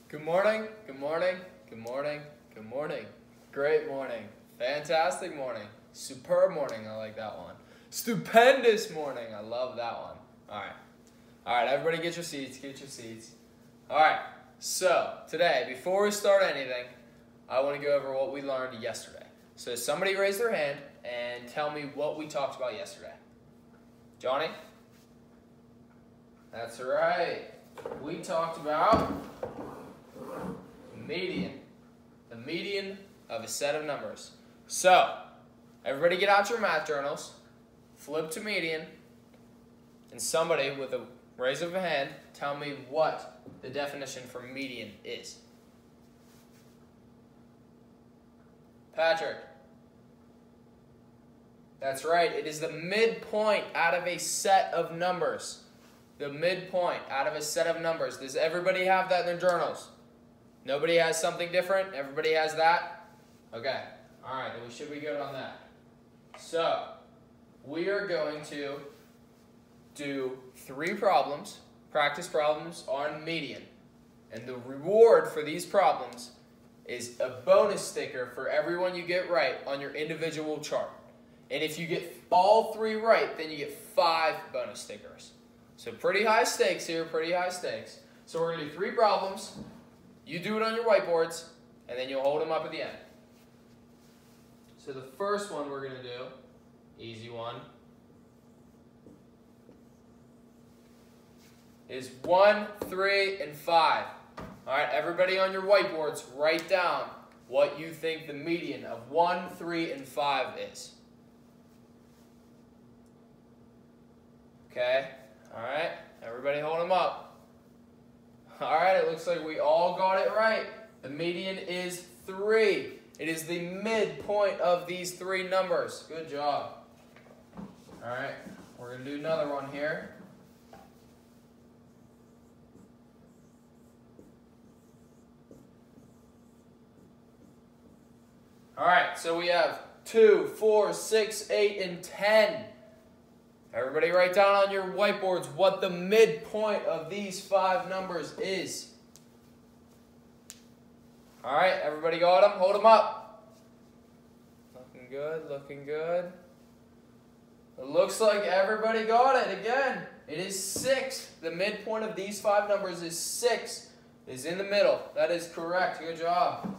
Good morning, good morning, good morning, good morning. Great morning, fantastic morning, superb morning, I like that one. Stupendous morning, I love that one. All right, everybody get your seats, All right, so today, before we start anything, I want to go over what we learned yesterday. So somebody raise their hand and tell me what we talked about yesterday. Johnny? That's right. We talked about median. The median of a set of numbers. So, everybody get out your math journals, flip to median, and somebody with a raise of a hand tell me what the definition for median is. Patrick. That's right. It is the midpoint out of a set of numbers. The midpoint out of a set of numbers. Does everybody have that in their journals? Nobody has something different? Everybody has that? Okay. All right. Then we should be good on that. So, we are going to do 3 problems, practice problems on median. And the reward for these problems is a bonus sticker for everyone you get right on your individual chart. And if you get all 3 right, then you get 5 bonus stickers. So pretty high stakes here, pretty high stakes. So we're going to do 3 problems. You do it on your whiteboards, and then you'll hold them up at the end. So the first one we're going to do, easy one, is 1, 3, and 5. All right, everybody on your whiteboards, write down what you think the median of 1, 3, and 5 is. Okay, all right, everybody hold them up. All right, it looks like we all got it right. The median is 3. It is the midpoint of these 3 numbers. Good job. All right, we're going to do another one here. All right, so we have 2, 4, 6, 8, and 10. Everybody write down on your whiteboards what the midpoint of these 5 numbers is. All right, everybody got them? Hold them up. Looking good, looking good. It looks like everybody got it again. It is 6. The midpoint of these 5 numbers is 6. Is in the middle. That is correct. Good job.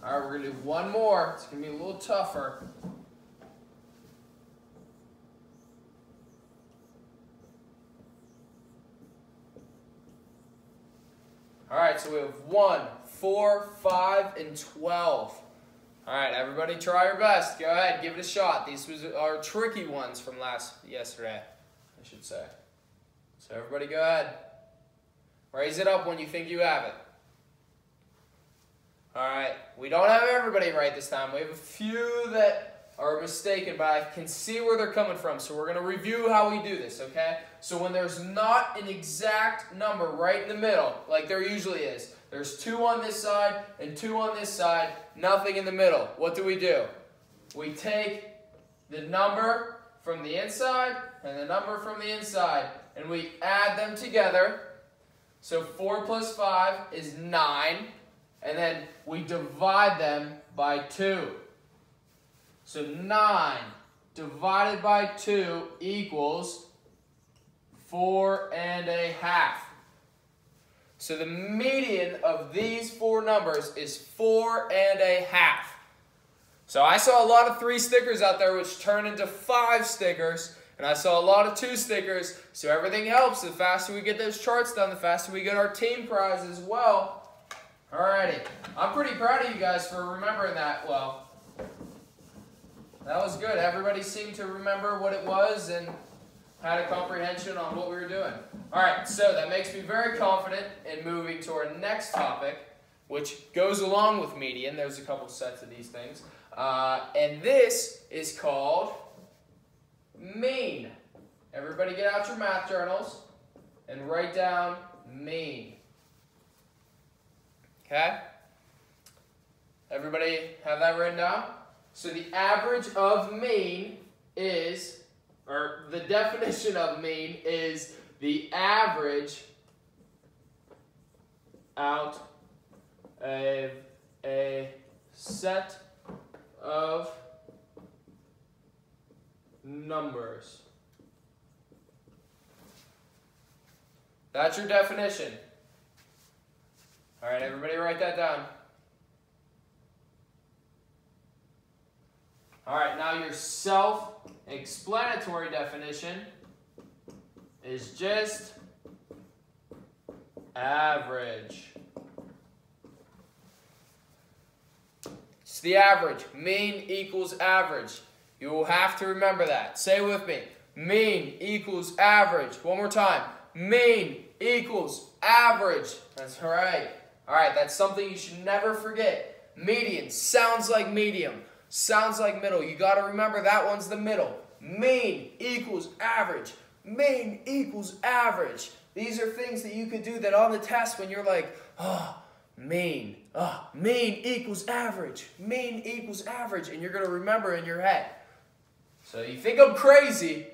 All right, we're going to do one more. It's going to be a little tougher. All right, so we have 1, 4, 5, and 12. All right, everybody try your best. Go ahead, give it a shot. These are tricky ones from yesterday, I should say. So everybody go ahead. Raise it up when you think you have it. All right, we don't have everybody right this time. We have a few that are mistaken, but I can see where they're coming from. So we're going to review how we do this, okay? So when there's not an exact number right in the middle, like there usually is, there's 2 on this side and 2 on this side, nothing in the middle. What do? We take the number from the inside and the number from the inside, and we add them together. So 4 plus 5 is 9, and then we divide them by 2. So 9 divided by 2 equals 4.5. So the median of these 4 numbers is 4.5. So I saw a lot of 3 stickers out there which turn into 5 stickers, and I saw a lot of 2 stickers, so everything helps. The faster we get those charts done, the faster we get our team prize as well. Alrighty, I'm pretty proud of you guys for remembering that well. That was good. Everybody seemed to remember what it was and had a comprehension on what we were doing. Alright, so that makes me very confident in moving to our next topic, which goes along with median. There's a couple sets of these things. And this is called mean. Everybody get out your math journals and write down mean. Okay? Everybody have that written down? So the average of mean is, or the definition of mean is the average out a set of numbers. That's your definition. All right, everybody write that down. All right, now your self-explanatory definition is just average. It's the average. Mean equals average. You will have to remember that. Say it with me. Mean equals average. One more time. Mean equals average. That's right. All right, that's something you should never forget. Median sounds like medium. Sounds like middle. You got to remember that one's the middle. Mean equals average. Mean equals average. These are things that you could do that on the test when you're like, mean equals average. Mean equals average. And you're going to remember in your head. So you think I'm crazy.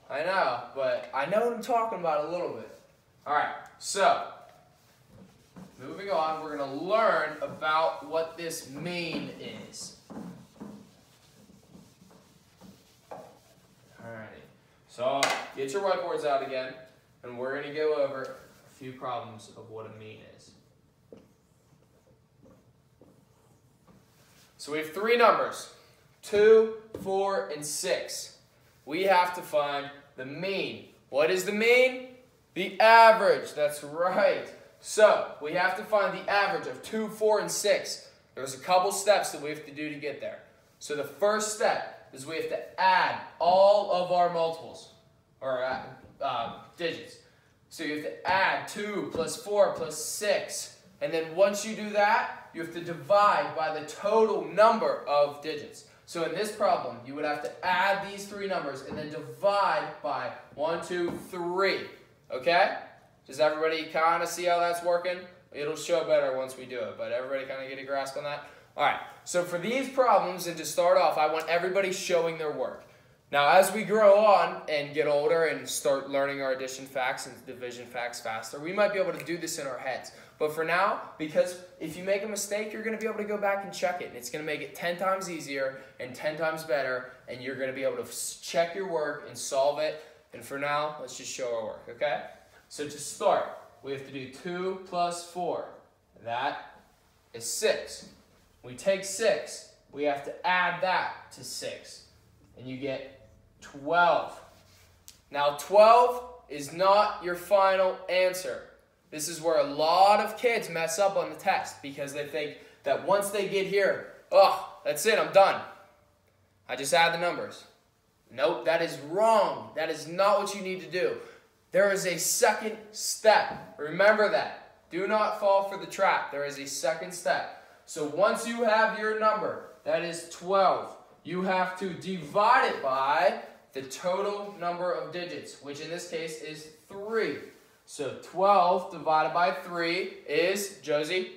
I know, but I know what I'm talking about a little bit. All right, so moving on, we're going to learn about what this mean is. Alrighty, so get your whiteboards out again, and we're going to go over a few problems of what a mean is. So we have three numbers, 2, 4, and 6. We have to find the mean. What is the mean? The average. That's right. So we have to find the average of 2, 4, and 6. There's a couple steps that we have to do to get there. So the first step is we have to add all of our multiples, or digits. So you have to add 2 plus 4 plus 6. And then once you do that, you have to divide by the total number of digits. So in this problem, you would have to add these three numbers and then divide by 1, 2, 3. Okay? Does everybody kind of see how that's working? It'll show better once we do it, but everybody kind of get a grasp on that? All right, so for these problems, and to start off, I want everybody showing their work. Now, as we grow on and get older and start learning our addition facts and division facts faster, we might be able to do this in our heads. But for now, because if you make a mistake, you're going to be able to go back and check it. And it's going to make it 10 times easier and 10 times better, and you're going to be able to check your work and solve it. And for now, let's just show our work, okay? So to start, we have to do 2 plus 4. That is 6. We take 6. We have to add that to 6. And you get 12. Now 12 is not your final answer. This is where a lot of kids mess up on the test because they think that once they get here, oh, that's it, I'm done. I just add the numbers. Nope, that is wrong. That is not what you need to do. There is a second step. Remember that. Do not fall for the trap. There is a second step. So once you have your number, that is 12, you have to divide it by the total number of digits, which in this case is 3. So 12 divided by 3 is, Josie,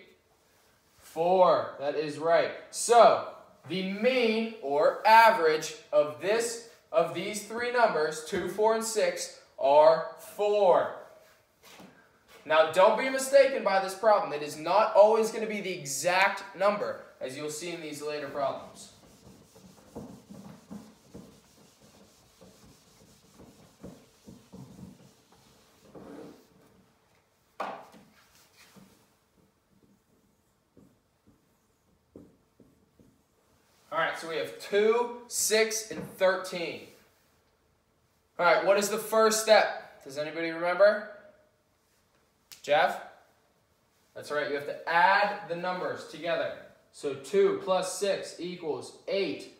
4. That is right. So the mean or average of these three numbers, 2, 4, and 6, are 4. Now don't be mistaken by this problem. It is not always going to be the exact number, as you'll see in these later problems. All right, so we have 2, 6, and 13. All right, what is the first step? Does anybody remember? Jeff? That's right, you have to add the numbers together. So 2 plus 6 equals 8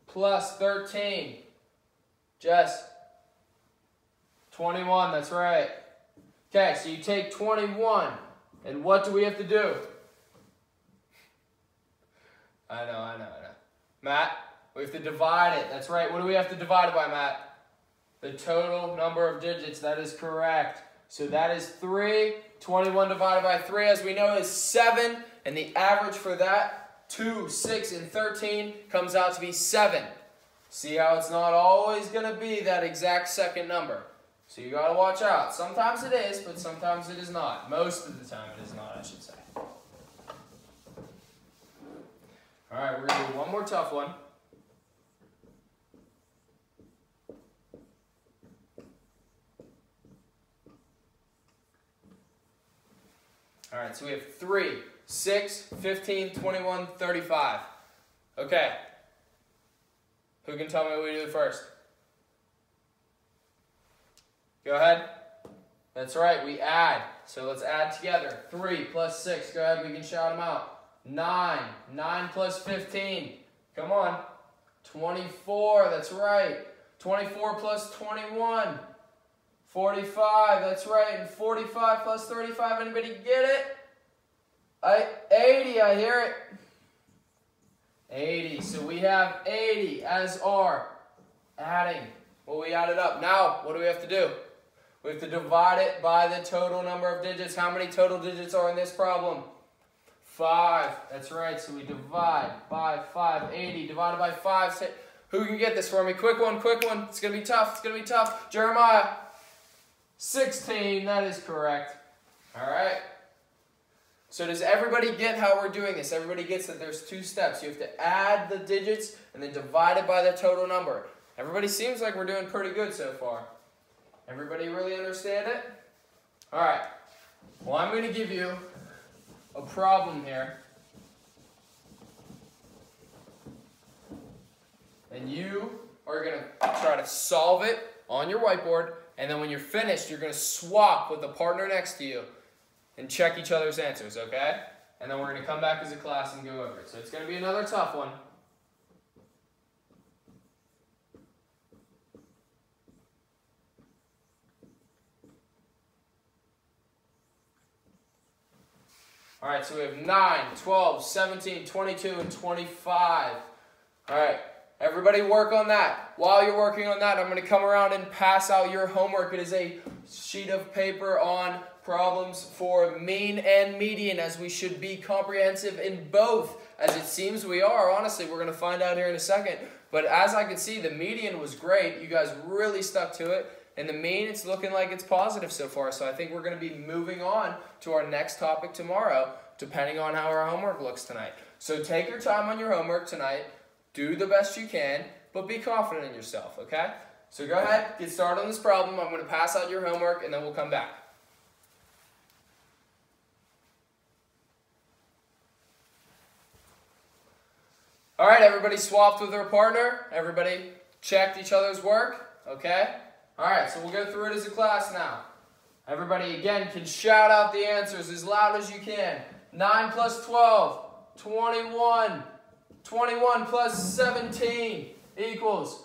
plus 13. Jess? 21, that's right. Okay, so you take 21, and what do we have to do? I know. Matt, we have to divide it. That's right. What do we have to divide it by, Matt? The total number of digits. That is correct. So that is 3. 21 divided by 3, as we know, is 7. And the average for that, 2, 6, and 13, comes out to be 7. See how it's not always going to be that exact second number. So you got to watch out. Sometimes it is, but sometimes it is not. Most of the time it is not, I should say. All right, we're going to do one more tough one. All right, so we have 3, 6, 15, 21, 35. Okay. Who can tell me what we do first? Go ahead. That's right, we add. So let's add together. 3 plus 6. Go ahead, we can shout them out. 9. 9 plus 15. Come on. 24, that's right. 24 plus 21. 45, that's right. And 45 plus 35, anybody get it? 80, I hear it. 80, so we have 80 as our adding. Well, we added up. Now, what do we have to do? We have to divide it by the total number of digits. How many total digits are in this problem? 5. That's right, so we divide by 5. 80 divided by 5. Who can get this for me? Quick one, quick one. It's going to be tough. It's going to be tough. Jeremiah. 16. That is correct. All right. So does everybody get how we're doing this? Everybody gets that there's 2 steps. You have to add the digits and then divide it by the total number. Everybody seems like we're doing pretty good so far. Everybody really understand it? All right. Well, I'm going to give you a problem here. And you are going to try to solve it on your whiteboard. And then when you're finished, you're going to swap with the partner next to you and check each other's answers, okay? And then we're going to come back as a class and go over it. So it's going to be another tough one. All right, so we have 9, 12, 17, 22, and 25. All right, everybody work on that. While you're working on that, I'm going to come around and pass out your homework. It is a sheet of paper on problems for mean and median, as we should be comprehensive in both, as it seems we are. Honestly, we're going to find out here in a second. But as I can see, the median was great. You guys really stuck to it. And the mean, it's looking like it's positive so far. So I think we're going to be moving on to our next topic tomorrow, depending on how our homework looks tonight. So take your time on your homework tonight. Do the best you can, but be confident in yourself, okay? So go ahead, get started on this problem. I'm going to pass out your homework, and then we'll come back. All right, everybody swapped with their partner. Everybody checked each other's work, okay? All right, so we'll go through it as a class now. Everybody, again, can shout out the answers as loud as you can. 9 plus 12, 21. 21 plus 17 equals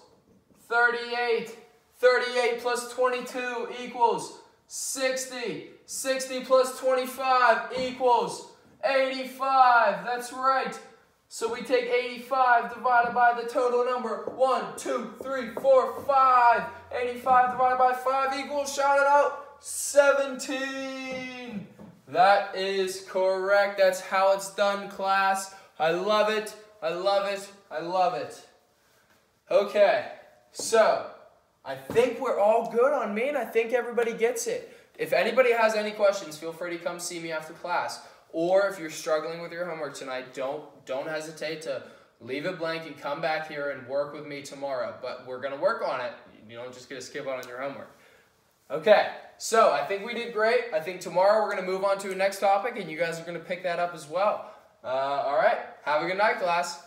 38. 38 plus 22 equals 60. 60 plus 25 equals 85. That's right. So we take 85 divided by the total number. 1, 2, 3, 4, 5. 85 divided by 5 equals, shout it out, 17. That is correct. That's how it's done, class. I love it. I love it. I love it. Okay, so I think we're all good on mean. I think everybody gets it. If anybody has any questions, feel free to come see me after class. Or if you're struggling with your homework tonight, don't hesitate to leave it blank and come back here and work with me tomorrow. But we're going to work on it. You don't just get to skip on your homework. Okay, so I think we did great. I think tomorrow we're going to move on to a next topic, and you guys are going to pick that up as well. All right, have a good night, class.